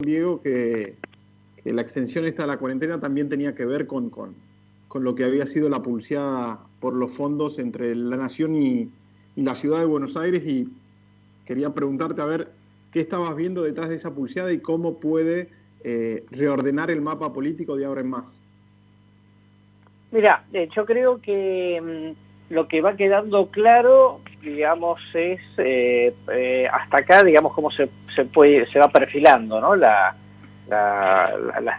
Diego, que la extensión esta de la cuarentena también tenía que ver con lo que había sido la pulseada por los fondos entre la Nación y la Ciudad de Buenos Aires, y quería preguntarte a ver qué estabas viendo detrás de esa pulseada y cómo puede reordenar el mapa político de ahora en más. Mira, yo creo que lo que va quedando claro, digamos, es hasta acá, digamos, cómo se va perfilando, ¿no? Las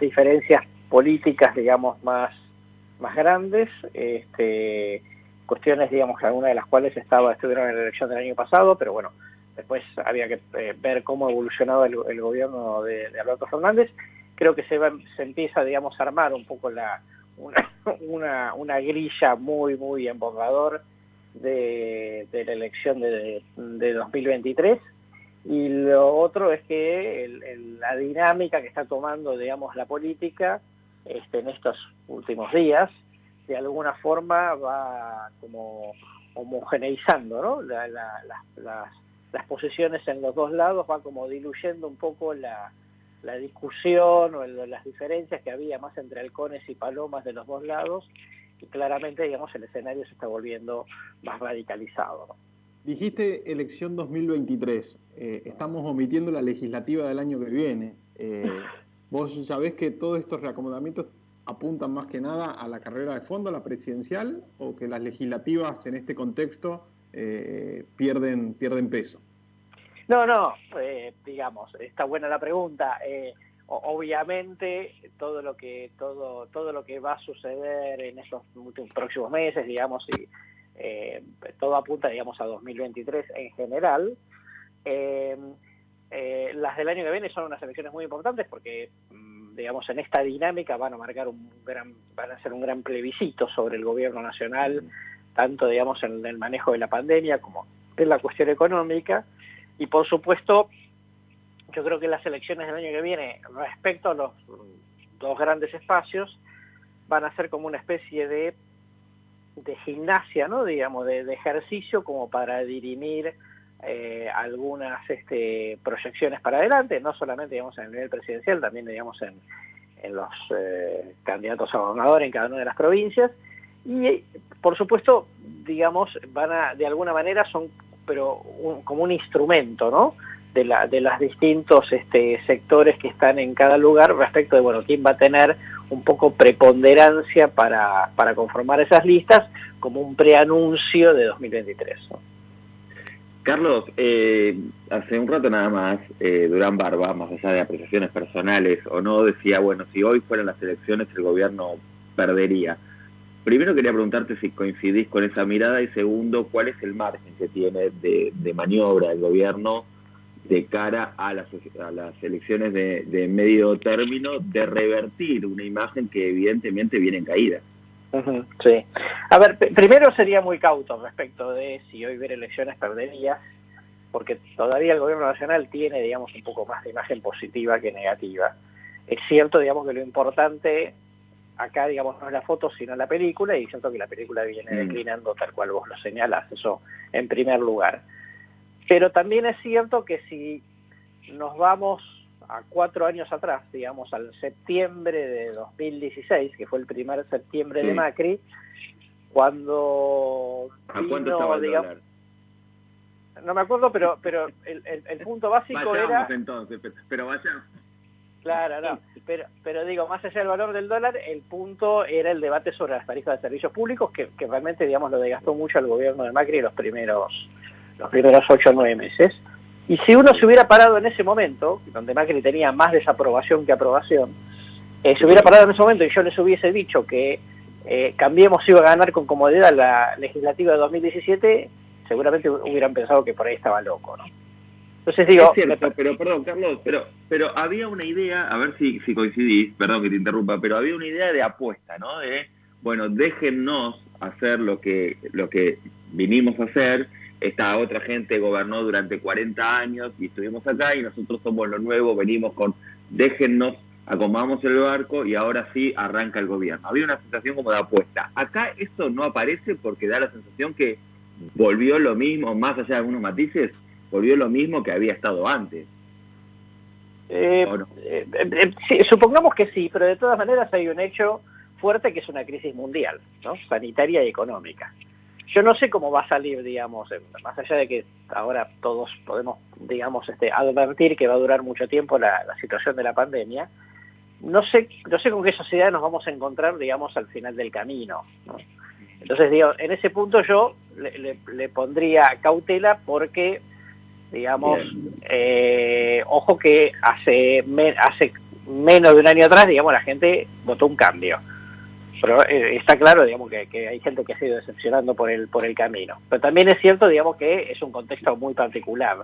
diferencias políticas, digamos, más grandes, cuestiones, digamos, algunas de las cuales estuvieron en la elección del año pasado, pero bueno, después había que ver cómo evolucionaba el gobierno de Alberto Fernández. Creo que se empieza, digamos, a armar un poco una grilla muy en borrador de la elección de 2023, y lo otro es que la dinámica que está tomando, digamos, la política en estos últimos días, de alguna forma va como homogeneizando, ¿no? Las posiciones en los dos lados, va como diluyendo un poco la discusión o las diferencias que había más entre halcones y palomas de los dos lados, y claramente, digamos, el escenario se está volviendo más radicalizado, ¿no? Dijiste elección 2023, estamos omitiendo la legislativa del año que viene. ¿Vos sabés que todos estos reacomodamientos apuntan más que nada a la carrera de fondo, a la presidencial, o que las legislativas en este contexto pierden peso? No, digamos, está buena la pregunta. Obviamente todo lo que va a suceder en estos próximos meses, digamos, y todo apunta, digamos, a 2023 en general. Las del año que viene son unas elecciones muy importantes porque, digamos, en esta dinámica van a ser un gran plebiscito sobre el gobierno nacional, tanto, digamos, en el manejo de la pandemia como en la cuestión económica. Y por supuesto, yo creo que las elecciones del año que viene, respecto a los dos grandes espacios, van a ser como una especie de gimnasia, ¿no? Digamos, de ejercicio como para dirimir algunas proyecciones para adelante, no solamente, digamos, en el nivel presidencial, también, digamos, en los candidatos a gobernador en cada una de las provincias. Y, por supuesto, digamos, de alguna manera como un instrumento, ¿no? de los distintos sectores que están en cada lugar respecto de, bueno, quién va a tener un poco preponderancia para conformar esas listas, como un preanuncio de 2023, ¿no? Carlos, hace un rato nada más, Durán Barba, más allá de apreciaciones personales o no, decía, bueno, si hoy fueran las elecciones el gobierno perdería. Primero quería preguntarte si coincidís con esa mirada, y segundo, ¿cuál es el margen que tiene de maniobra el gobierno de cara a las elecciones de medio término, de revertir una imagen que evidentemente viene en caída? Sí. A ver, primero sería muy cauto respecto de si hoy hubiera elecciones perdería, porque todavía el gobierno nacional tiene, digamos, un poco más de imagen positiva que negativa. Es cierto, digamos, que lo importante acá, digamos, no es la foto, sino la película, y siento que la película viene declinando tal cual vos lo señalás, eso en primer lugar. Pero también es cierto que si nos vamos a 4 años atrás, digamos, al septiembre de 2016, que fue el primer septiembre de Macri, cuando ¿A cuánto estaba el dólar? No me acuerdo, pero el punto básico era... entonces, pero vayamos. Claro, no, pero digo, más allá del valor del dólar, el punto era el debate sobre las tarifas de servicios públicos, que realmente, digamos, lo desgastó mucho al gobierno de Macri los primeros 8 o 9 meses. Y si uno se hubiera parado en ese momento, donde Macri tenía más desaprobación que aprobación, se hubiera parado en ese momento y yo les hubiese dicho que Cambiemos iba a ganar con comodidad la legislativa de 2017, seguramente hubieran pensado que por ahí estaba loco, ¿no? Entonces digo... Es cierto, pero perdón, Carlos, pero había una idea, a ver si coincidís, perdón que te interrumpa, pero había una idea de apuesta, ¿no? De, bueno, déjennos hacer lo que vinimos a hacer. Esta otra gente gobernó durante 40 años y estuvimos acá, y nosotros somos lo nuevo, venimos con, déjennos, acomodamos el barco y ahora sí arranca el gobierno. Había una sensación como de apuesta. Acá esto no aparece porque da la sensación que volvió lo mismo, más allá de algunos matices, volvió lo mismo que había estado antes. ¿O no? Sí, supongamos que sí, pero de todas maneras hay un hecho fuerte que es una crisis mundial, ¿no? Sanitaria y económica. Yo no sé cómo va a salir, digamos, más allá de que ahora todos podemos, digamos, advertir que va a durar mucho tiempo la situación de la pandemia. No sé con qué sociedad nos vamos a encontrar, digamos, al final del camino, ¿no? Entonces, digo, en ese punto yo le pondría cautela porque, digamos, ojo que hace menos de un año atrás, digamos, la gente votó un cambio. Pero está claro, digamos, que hay gente que ha ido decepcionando por el camino. Pero también es cierto, digamos, que es un contexto muy particular.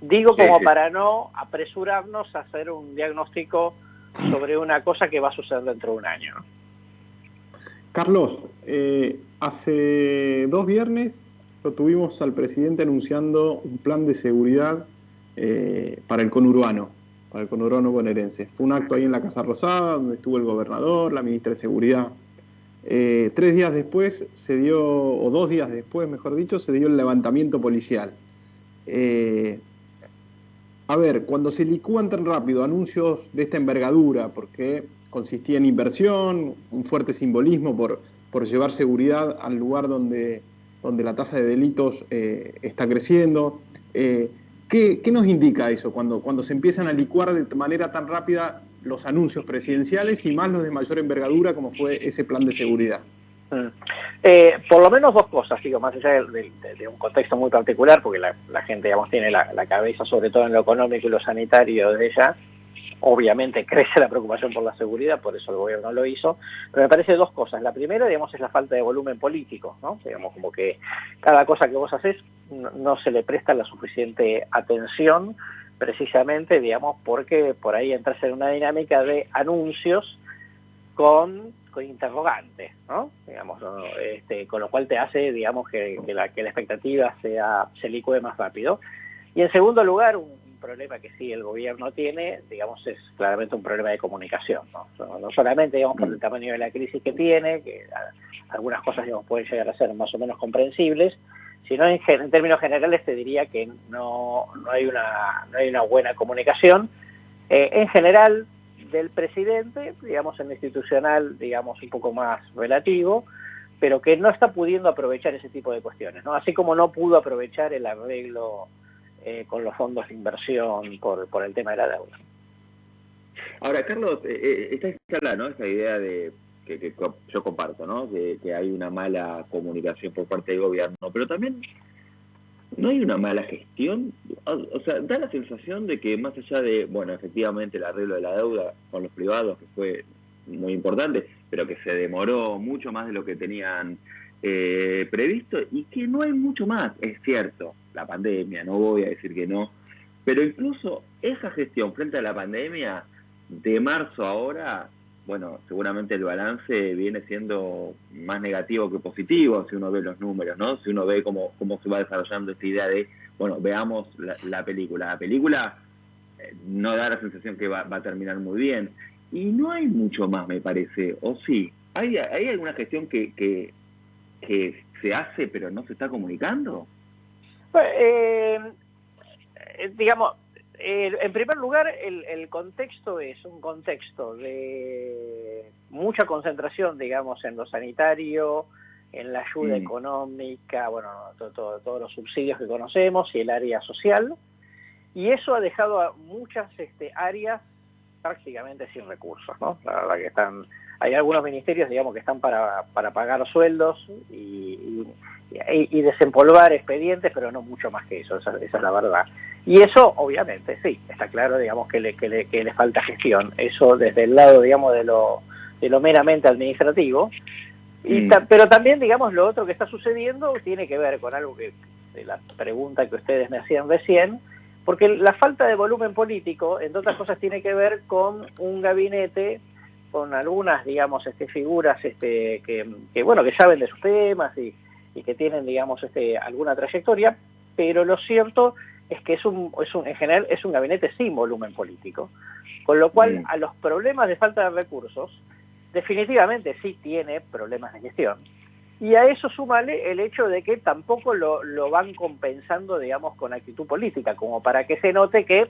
Digo como para no apresurarnos a hacer un diagnóstico sobre una cosa que va a suceder dentro de un año, ¿no? Carlos, hace 2 viernes lo tuvimos al presidente anunciando un plan de seguridad para el conurbano bonaerense. Fue un acto ahí en la Casa Rosada, donde estuvo el gobernador, la ministra de Seguridad. 3 días después o 2 días después, mejor dicho, se dio el levantamiento policial. A ver, cuando se licúan tan rápido anuncios de esta envergadura, porque consistía en inversión, un fuerte simbolismo por llevar seguridad al lugar donde la tasa de delitos está creciendo, ¿qué nos indica eso cuando se empiezan a licuar de manera tan rápida los anuncios presidenciales y más los de mayor envergadura como fue ese plan de seguridad? Por lo menos 2 cosas, digo, más allá de un contexto muy particular, porque la gente, digamos, tiene la cabeza sobre todo en lo económico y lo sanitario de ella. Obviamente crece la preocupación por la seguridad, por eso el gobierno lo hizo, pero me parece 2 cosas. La primera, digamos, es la falta de volumen político, ¿no? Digamos, como que cada cosa que vos haces no se le presta la suficiente atención, precisamente, digamos, porque por ahí entras en una dinámica de anuncios con interrogantes, ¿no? Digamos, con lo cual te hace, digamos, que la expectativa se licúe más rápido. Y en segundo lugar, un problema que sí el gobierno tiene, digamos, es claramente un problema de comunicación, ¿no? No solamente, digamos, por el tamaño de la crisis que tiene, que algunas cosas, digamos, pueden llegar a ser más o menos comprensibles, sino en términos generales te diría que no hay una buena comunicación. En general, del presidente, digamos, en lo institucional, digamos, un poco más relativo, pero que no está pudiendo aprovechar ese tipo de cuestiones, ¿no? Así como no pudo aprovechar el arreglo con los fondos de inversión por el tema de la deuda. Ahora, Carlos, esta instala, ¿no? Esa idea de que yo comparto, ¿no? Que hay una mala comunicación por parte del gobierno, pero también no hay una mala gestión. O sea, da la sensación de que más allá de, bueno, efectivamente el arreglo de la deuda con los privados, que fue muy importante, pero que se demoró mucho más de lo que tenían previsto, y que no hay mucho más, es cierto, la pandemia, no voy a decir que no, pero incluso esa gestión frente a la pandemia, de marzo a ahora, bueno, seguramente el balance viene siendo más negativo que positivo, si uno ve los números, ¿no? Si uno ve cómo se va desarrollando esta idea de, bueno, veamos la película. La película no da la sensación que va a terminar muy bien. Y no hay mucho más, me parece, ¿o sí? ¿Hay alguna gestión que se hace pero no se está comunicando? Digamos, en primer lugar, el contexto es un contexto de mucha concentración, digamos, en lo sanitario, en la ayuda económica, bueno, todos los subsidios que conocemos y el área social, y eso ha dejado a muchas áreas prácticamente sin recursos, ¿no? La verdad que hay algunos ministerios, digamos, que están para pagar sueldos y desempolvar expedientes, pero no mucho más que eso, esa es la verdad. Y eso, obviamente, sí, está claro, digamos, que le falta gestión. Eso desde el lado, digamos, de lo meramente administrativo. Pero también, digamos, lo otro que está sucediendo tiene que ver con algo de la pregunta que ustedes me hacían recién, porque la falta de volumen político, entre otras cosas, tiene que ver con un gabinete, con algunas, digamos, figuras que saben de sus temas y que tienen, digamos, alguna trayectoria, pero lo cierto es que en general es un gabinete sin volumen político, con lo cual a los problemas de falta de recursos definitivamente sí tiene problemas de gestión, y a eso súmale el hecho de que tampoco lo van compensando, digamos, con actitud política, como para que se note que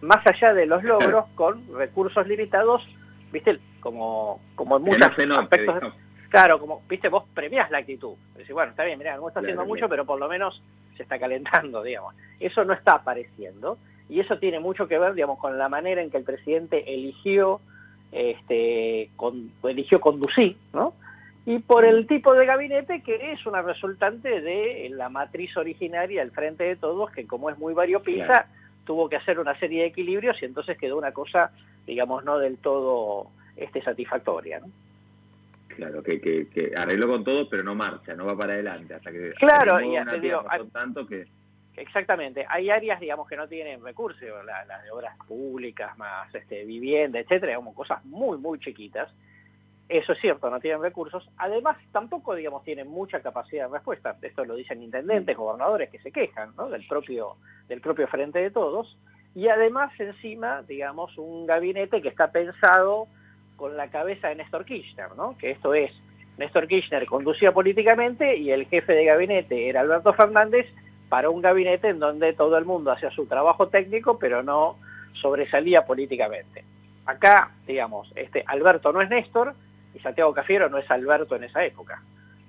más allá de los logros, con recursos limitados, ¿viste? Como en muchos aspectos. Claro, como, ¿viste? Vos premiás la actitud. Decís, bueno, está bien, mirá, no está haciendo mucho, pero por lo menos se está calentando, digamos. Eso no está apareciendo, y eso tiene mucho que ver, digamos, con la manera en que el presidente eligió conducir, ¿no? Y por el tipo de gabinete que es una resultante de la matriz originaria del Frente de Todos, que como es muy variopinta, tuvo que hacer una serie de equilibrios y entonces quedó una cosa, digamos, no del todo satisfactoria, ¿no? Claro, que arregló con todo, pero no marcha, no va para adelante, hasta que... Claro, y te digo, tanto que... Exactamente, hay áreas, digamos, que no tienen recursos, las de obras públicas, más vivienda, etcétera, como cosas muy, muy chiquitas. Eso es cierto, no tienen recursos. Además, tampoco, digamos, tienen mucha capacidad de respuesta. Esto lo dicen intendentes, gobernadores que se quejan, ¿no? del propio Frente de Todos. Y además, encima, digamos, un gabinete que está pensado con la cabeza de Néstor Kirchner, ¿no? Que esto es, Néstor Kirchner conducía políticamente y el jefe de gabinete era Alberto Fernández, para un gabinete en donde todo el mundo hacía su trabajo técnico, pero no sobresalía políticamente. Acá, digamos, Alberto no es Néstor, y Santiago Cafiero no es Alberto en esa época.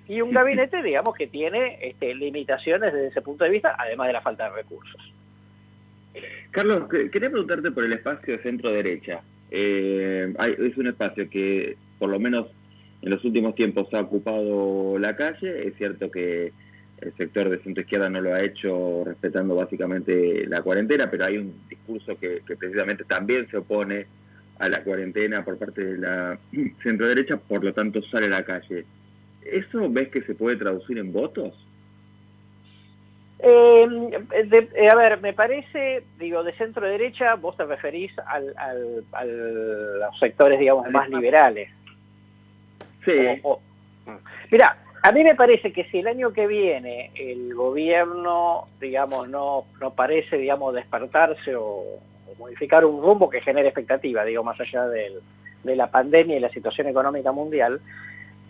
Y un gabinete, digamos, que tiene limitaciones desde ese punto de vista, además de la falta de recursos. Carlos, quería preguntarte por el espacio de centro-derecha. Es un espacio que, por lo menos en los últimos tiempos, ha ocupado la calle. Es cierto que el sector de centro-izquierda no lo ha hecho respetando básicamente la cuarentena, pero hay un discurso que precisamente también se opone a la cuarentena por parte de la centro-derecha, por lo tanto sale a la calle. ¿Eso ves que se puede traducir en votos? A ver, me parece, digo, de centro-derecha, vos te referís a los sectores, digamos, más liberales. Sí. Mirá, a mí me parece que si el año que viene el gobierno, digamos, no parece, digamos, despertarse o modificar un rumbo que genere expectativa, digo, más allá de la pandemia y la situación económica mundial,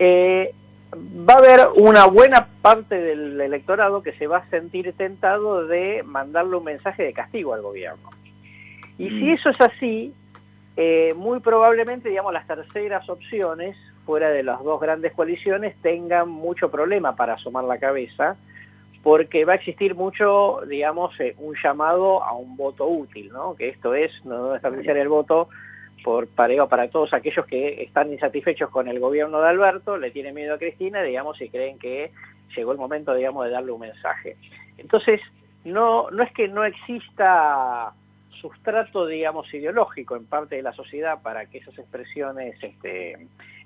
va a haber una buena parte del electorado que se va a sentir tentado de mandarle un mensaje de castigo al gobierno. Y si eso es así, muy probablemente, digamos, las terceras opciones, fuera de las dos grandes coaliciones, tengan mucho problema para asomar la cabeza, porque va a existir mucho, digamos, un llamado a un voto útil, ¿no? Que esto es no desperdiciar el voto para todos aquellos que están insatisfechos con el gobierno de Alberto, le tienen miedo a Cristina, digamos, y creen que llegó el momento, digamos, de darle un mensaje. Entonces, no es que no exista sustrato, digamos, ideológico en parte de la sociedad para que esas expresiones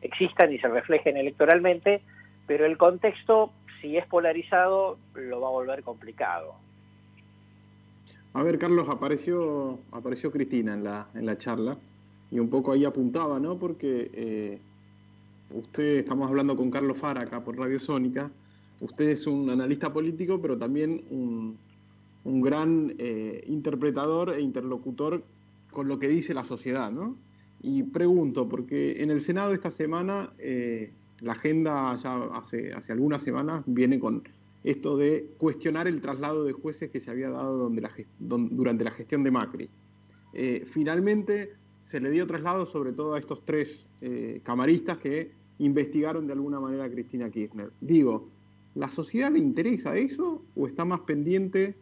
existan y se reflejen electoralmente, pero el contexto, si es polarizado, lo va a volver complicado. A ver, Carlos, apareció Cristina en la charla y un poco ahí apuntaba, ¿no? Porque estamos hablando con Carlos Fara acá por Radio Sónica. Usted es un analista político, pero también un gran interpretador e interlocutor con lo que dice la sociedad, ¿no? Y pregunto, porque en el Senado esta semana, la agenda ya hace algunas semanas viene con esto de cuestionar el traslado de jueces que se había dado durante la gestión de Macri. Finalmente se le dio traslado sobre todo a estos tres camaristas que investigaron de alguna manera a Cristina Kirchner. Digo, ¿la sociedad le interesa eso o está más pendiente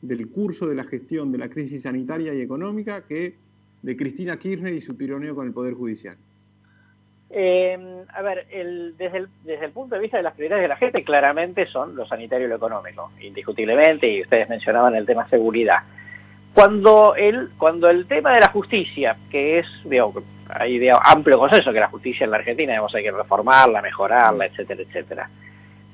del curso de la gestión de la crisis sanitaria y económica que de Cristina Kirchner y su tironeo con el Poder Judicial? A ver, desde el punto de vista de las prioridades de la gente, claramente son lo sanitario y lo económico, indiscutiblemente, y ustedes mencionaban el tema seguridad. Cuando el tema de la justicia, que es, hay amplio consenso que la justicia en la Argentina, hay que reformarla, mejorarla, etcétera, etcétera.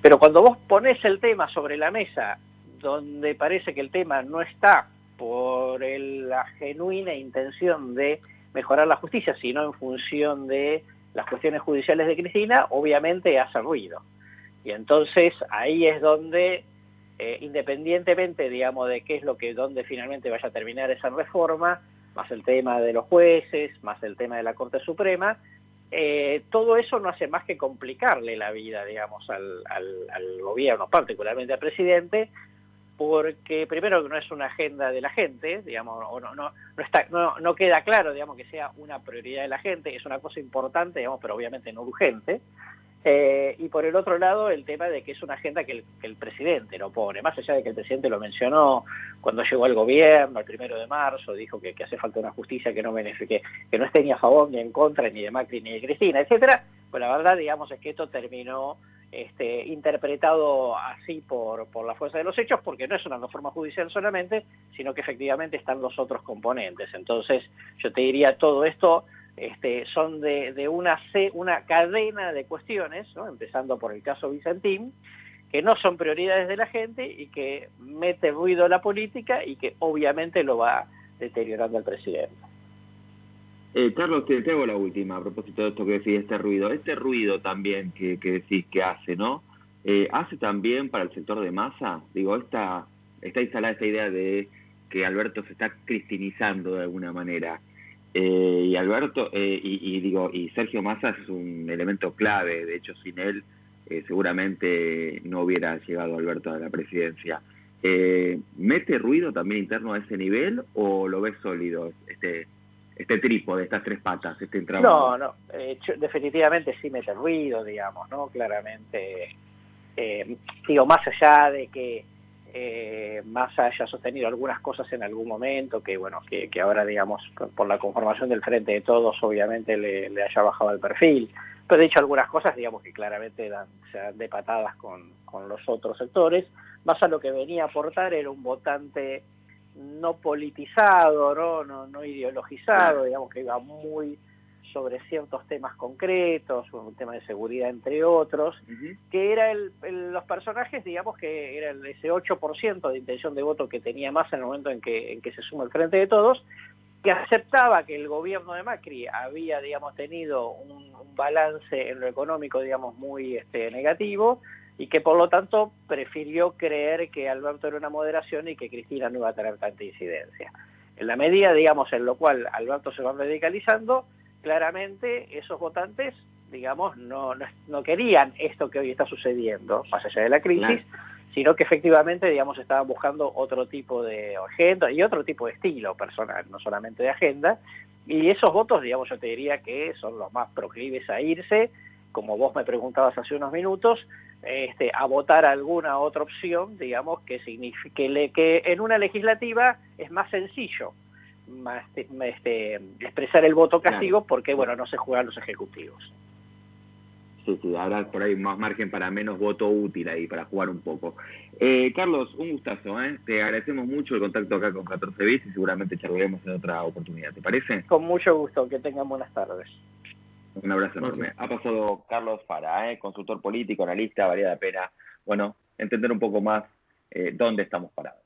Pero cuando vos ponés el tema sobre la mesa, donde parece que el tema no está por la genuina intención de mejorar la justicia, sino en función de las cuestiones judiciales de Cristina, obviamente hace ruido. Y entonces ahí es donde, independientemente, digamos, de qué es dónde finalmente vaya a terminar esa reforma, más el tema de los jueces, más el tema de la Corte Suprema, todo eso no hace más que complicarle la vida, digamos, al gobierno, particularmente al presidente, porque primero que no es una agenda de la gente, digamos, o no queda claro, digamos, que sea una prioridad de la gente, es una cosa importante, digamos, pero obviamente no urgente. Y por el otro lado, el tema de que es una agenda que el presidente lo pone, más allá de que el presidente lo mencionó cuando llegó al gobierno, el 1 de marzo, dijo que hace falta una justicia que no esté ni a favor ni en contra, ni de Macri ni de Cristina, etcétera. Pues la verdad, digamos, es que esto terminó interpretado así por la fuerza de los hechos, porque no es una reforma judicial solamente, sino que efectivamente están los otros componentes. Entonces, yo te diría, todo esto son de una cadena de cuestiones, ¿no? Empezando por el caso Vicentín, que no son prioridades de la gente y que mete ruido a la política y que obviamente lo va deteriorando al presidente. Carlos, te hago la última a propósito de esto que decís, este ruido también que decís que hace, ¿no? ¿Hace también para el sector de Massa? Digo, está instalada esta idea de que Alberto se está cristinizando de alguna manera. Y Alberto, y Sergio Massa es un elemento clave, de hecho sin él seguramente no hubiera llegado Alberto a la presidencia. ¿Mete ruido también interno a ese nivel o lo ves sólido este trípode, estas tres patas, este entramado? No, definitivamente sí mete ruido, digamos, ¿no? Claramente, más allá de que Massa haya sostenido algunas cosas en algún momento, que bueno, que ahora, digamos, por la conformación del Frente de Todos, obviamente le haya bajado el perfil, pero de hecho algunas cosas, digamos, que claramente se dan de patadas con los otros sectores. Massa lo que venía a aportar era un votante no politizado, no ideologizado, digamos, que iba muy sobre ciertos temas concretos, un tema de seguridad entre otros, que era los personajes, digamos, que era ese 8% de intención de voto que tenía Massa en el momento en que se suma el Frente de Todos, que aceptaba que el gobierno de Macri había, digamos, tenido un balance en lo económico, digamos, muy negativo, y que por lo tanto prefirió creer que Alberto era una moderación y que Cristina no iba a tener tanta incidencia. En la medida, digamos, en lo cual Alberto se va radicalizando, claramente esos votantes, digamos, no querían esto que hoy está sucediendo, más allá de la crisis, sino que efectivamente, digamos, estaban buscando otro tipo de agenda y otro tipo de estilo personal, no solamente de agenda, y esos votos, digamos, yo te diría que son los más proclives a irse, como vos me preguntabas hace unos minutos, a votar alguna otra opción, digamos, que signifique que en una legislativa es más sencillo expresar el voto castigo, porque, bueno, no se juegan los ejecutivos. Sí, habrá por ahí más margen para menos voto útil ahí, para jugar un poco. Carlos, un gustazo, te agradecemos mucho el contacto acá con 14 Bis y seguramente charlaremos en otra oportunidad, ¿te parece? Con mucho gusto, que tengan buenas tardes. Un abrazo enorme. Ha pasado Carlos Fara, consultor político, analista, valía la pena, bueno, entender un poco más dónde estamos parados.